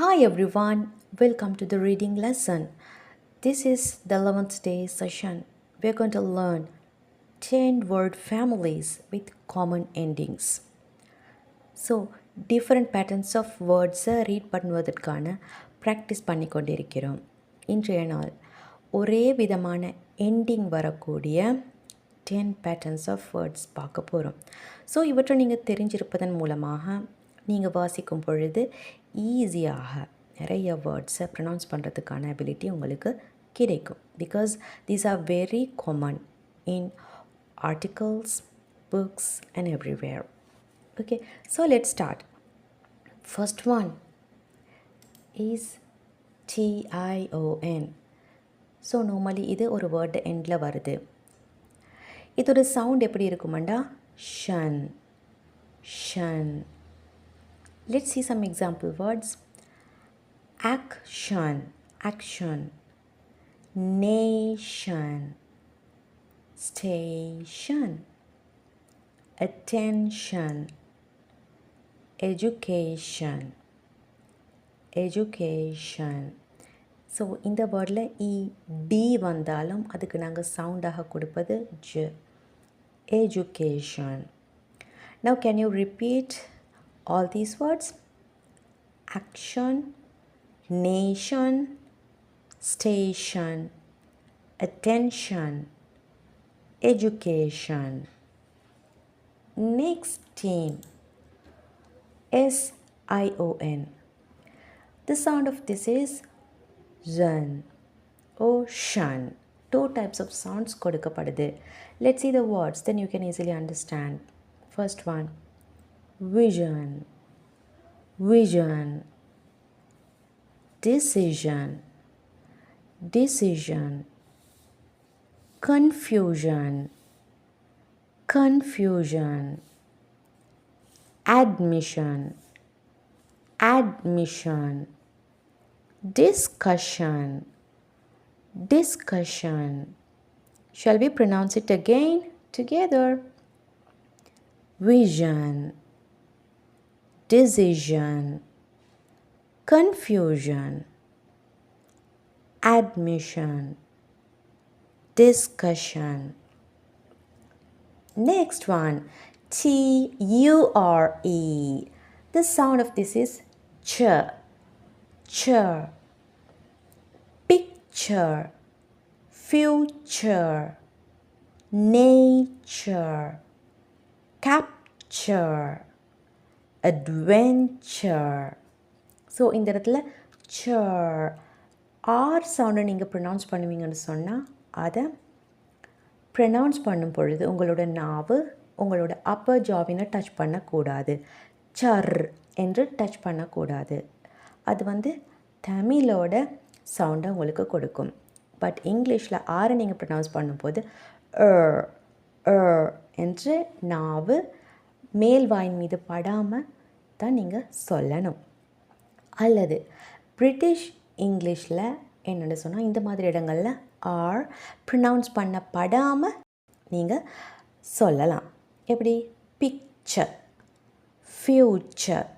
Hi everyone, welcome to the reading lesson. This is the 11th day session. We're going to learn 10 word families with common endings. So, different patterns of words read பண்ணுவதற்கான practice பண்ணி கொண்டிருக்கிறோம். இன்றைய நாள் ஒரே விதமான ending வரக்கூடிய 10 patterns of words பார்க்க போகிறோம். ஸோ இவற்றை நீங்கள் தெரிஞ்சிருப்பதன் மூலமாக நீங்கள் வாசிக்கும் பொழுது ஈஸியாக நிறைய வேர்ட்ஸை ப்ரொனவுன்ஸ் பண்ணுறதுக்கான அபிலிட்டி உங்களுக்கு கிடைக்கும். Because these are very common in articles, books and everywhere. Okay, so let's start. First one is tion. So normally இது ஒரு வேர்டு எண்டில் வருது. இதோட சவுண்ட் எப்படி இருக்குமாண்டா ஷன் ஷன். Let's see some example words. Action, action. Nation, station. Attention, education, education. So இந்த வேர்டில் டி வந்தாலும் அதுக்கு நாங்கள் சவுண்டாக கொடுப்பது ஜ. Education. Now can you repeat all these words? Action, nation, station, attention, education. Next team, sion. The sound of this is zan or shan. Two types of sounds கொடுக்கப்படுது. Let's see the words, then you can easily understand. First one, vision, vision. Decision, decision. Confusion, confusion. Admission, admission. Discussion, discussion. Shall we pronounce it again together? Vision, decision, confusion, admission, discussion. Next one, ture. The sound of this is ch, ch. Picture, future, nature, capture, adventure. So இந்த இடத்துல sir R சவுண்டை நீங்கள் pronounce பண்ணுவீங்கன்னு சொன்னால் அதை pronounce பண்ணும் பொழுது உங்களோட நாவு உங்களோட அப்பர் ஜாவினை டச் பண்ணக்கூடாது. சர் என்று டச் பண்ணக்கூடாது. அது வந்து தமிழோட சவுண்டை உங்களுக்கு கொடுக்கும். பட் இங்கிலீஷில் ஆரை நீங்கள் ப்ரொனவுன்ஸ் பண்ணும்போது என்று நாவு மேல் வாயின் மீது படாமல் தான் நீங்கள் சொல்லணும். அல்லது பிரிட்டிஷ் இங்கிலீஷில் என்னென்னு சொன்னால் இந்த மாதிரி இடங்களில் ஆர் ப்ரொனவுன்ஸ் பண்ணப்படாமல் நீங்கள் சொல்லலாம். எப்படி? Picture, future,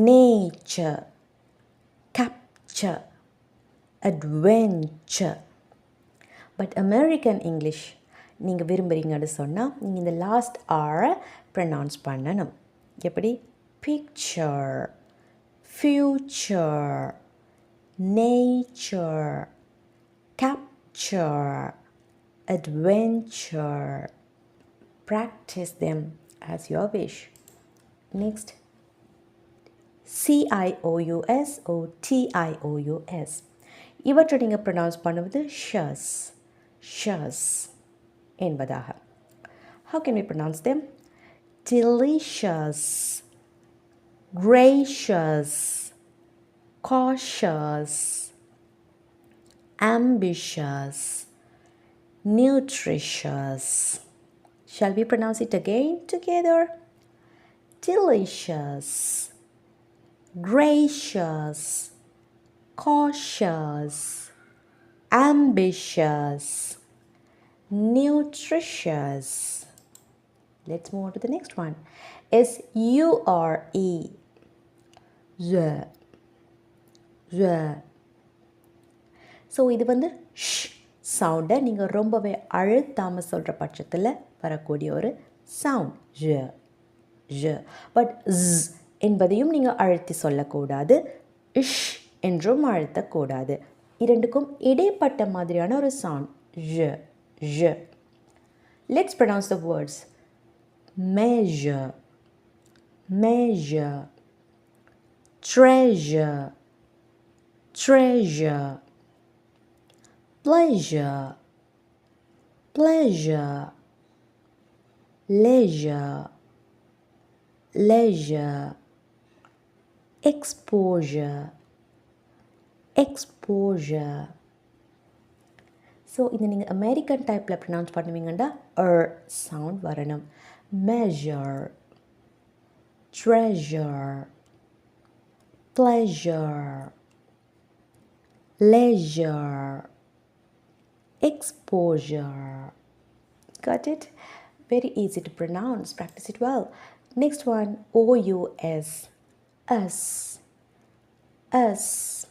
nature, capture, adventure. But American English நீங்கள் விரும்புகிறீங்கன்னு சொன்னால் நீங்கள் இந்த லாஸ்ட் ஆரை ப்ரொனவுன்ஸ் பண்ணணும். எப்படி? Picture, future, nature, capture, adventure. Practice them as you wish. Next, cious or tious. இவற்றை நீங்கள் ப்ரொனவுன்ஸ் பண்ணுவது ஷஸ் ஷஸ் என்பதாக. How can we pronounce them? Delicious, gracious, cautious, ambitious, nutritious. Shall we pronounce it again together? Delicious, gracious, cautious, ambitious, nutritious. Let's move on to the next one. Sure. The so இது வந்து ஷ் சவுண்டை நீங்கள் ரொம்பவே அழுத்தாமல் சொல்கிற பட்சத்தில் வரக்கூடிய ஒரு sound ழ. பட் ஸ் என்பதையும் நீங்கள் அழுத்தி சொல்லக்கூடாது, இஷ் என்றும் அழுத்தக்கூடாது. இரண்டுக்கும் இடைப்பட்ட மாதிரியான ஒரு சவுண்ட் ழ. Let's pronounce the words. Measure, measure, treasure, treasure, pleasure, pleasure, leisure, leisure, exposure, exposure. So இதை நீங்கள் அமெரிக்கன் டைப்பில் ப்ரொனவுன்ஸ் பண்ணுவீங்கன்னா சவுண்ட் வரணும். measure, treasure, pleasure, leisure, exposure. Got it? Very easy to pronounce. Practice it well. Next one, OUS. Us. Us.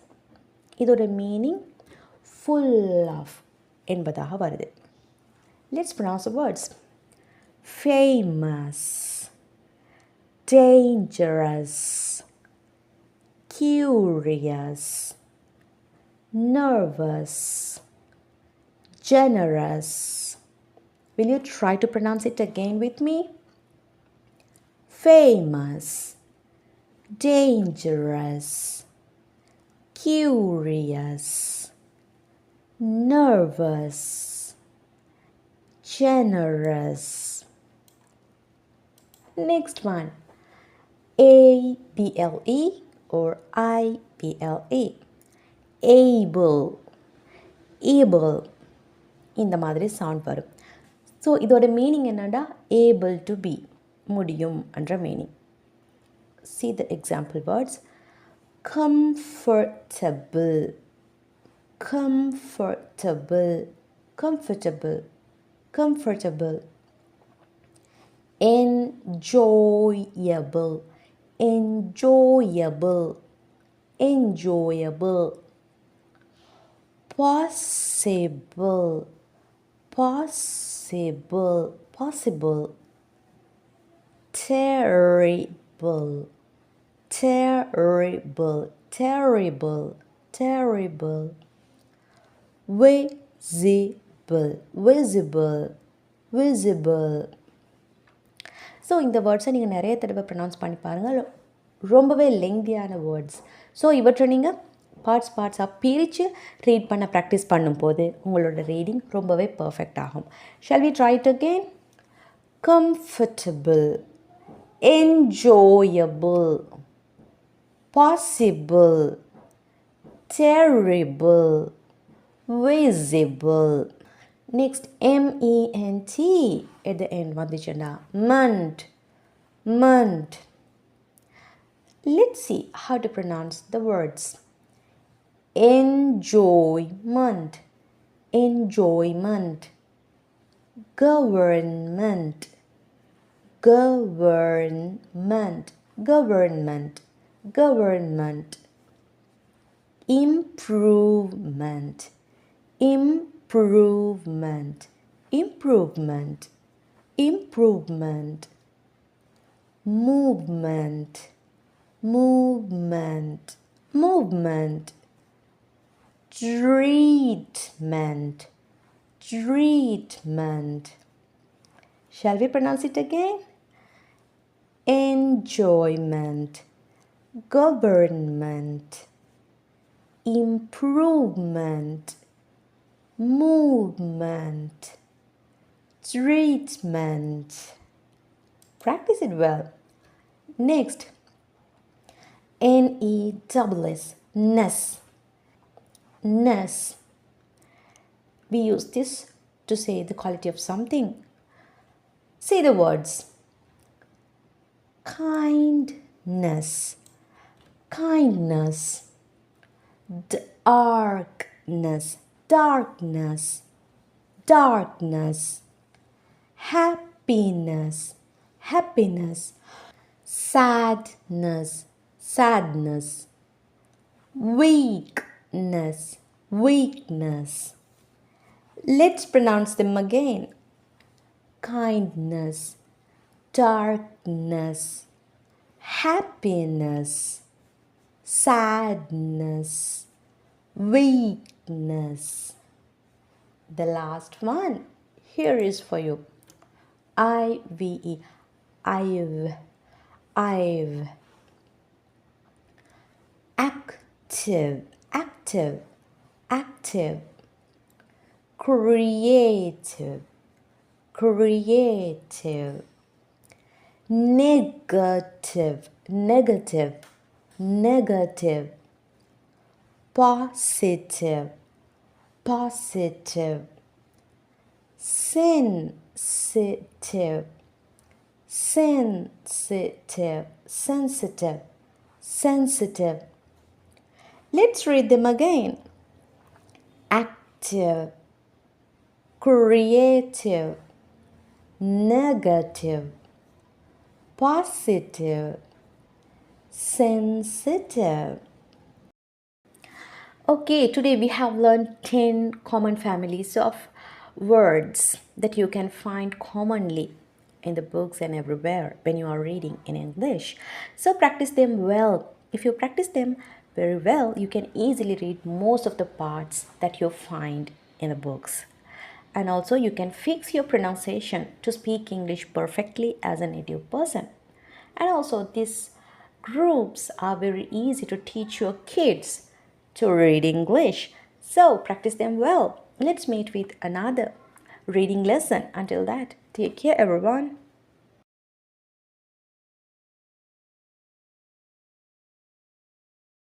இதோட meaning full of என்பதாக வருது. Let's pronounce the words. Famous, dangerous, curious, nervous, generous. Will you try to pronounce it again with me? Famous, dangerous, curious, nervous, generous. Next one, ABLE or IBLE. Able, able இந்த மாதிரி sound வரும். So இதோட meaning என்னடா, able to be, முடியும் என்ற meaning. See the example words. Comfortable, comfortable, comfortable, comfortable. Enjoyable, enjoyable, enjoyable. Possible, possible, possible. Terrible, terrible, terrible, terrible. Visible, visible, visible. So இந்த வேர்ட்ஸை நீங்கள் நிறைய தடவை ப்ரொனவுன்ஸ் பண்ணி பாருங்கள். ரொம்பவே லெங்தியான வேர்ட்ஸ். ஸோ இவற்றை நீங்கள் பார்ட்ஸாக பிரித்து ரீட் பண்ண ப்ராக்டிஸ் பண்ணும்போது உங்களோட ரீடிங் ரொம்பவே பர்ஃபெக்ட் ஆகும். Shall we try it again? Comfortable, enjoyable, possible, terrible, visible. Next, MENT at the end வந்துச்சுன்னா month, month. Let's see how to pronounce the words. Enjoyment, enjoyment. Government, government, government, government. Improvement, improvement, improvement, improvement. Movement, movement, movement. Treatment, treatment. Shall we pronounce it again? Enjoyment, government, improvement, movement, treatment. Practice it well. Next, NESS, ness, ness. We use this to say the quality of something. Say the words. Kindness, kindness. Darkness, darkness, darkness. Happiness, happiness. Sadness, sadness. weakness, weakness. Let's pronounce them again. Kindness, darkness, happiness, sadness, weakness. The last one here is for you. IVE, I've, I've. Active, active, active. Creative, creative. Negative, negative, negative. Positive, positive. Sensitive, sensitive, sensitive, sensitive. Let's read them again. Active, creative, negative, positive, sensitive. Okay, today we have learned 10 common families of words that you can find commonly in the books and everywhere when you are reading in English. So practice them well. If you practice them very well, you can easily read most of the parts that you find in the books. And also you can fix your pronunciation to speak English perfectly as a native person. And also these groups are very easy to teach your kids to read English. So practice them well. Let's meet with another reading lesson. Until that, take care everyone.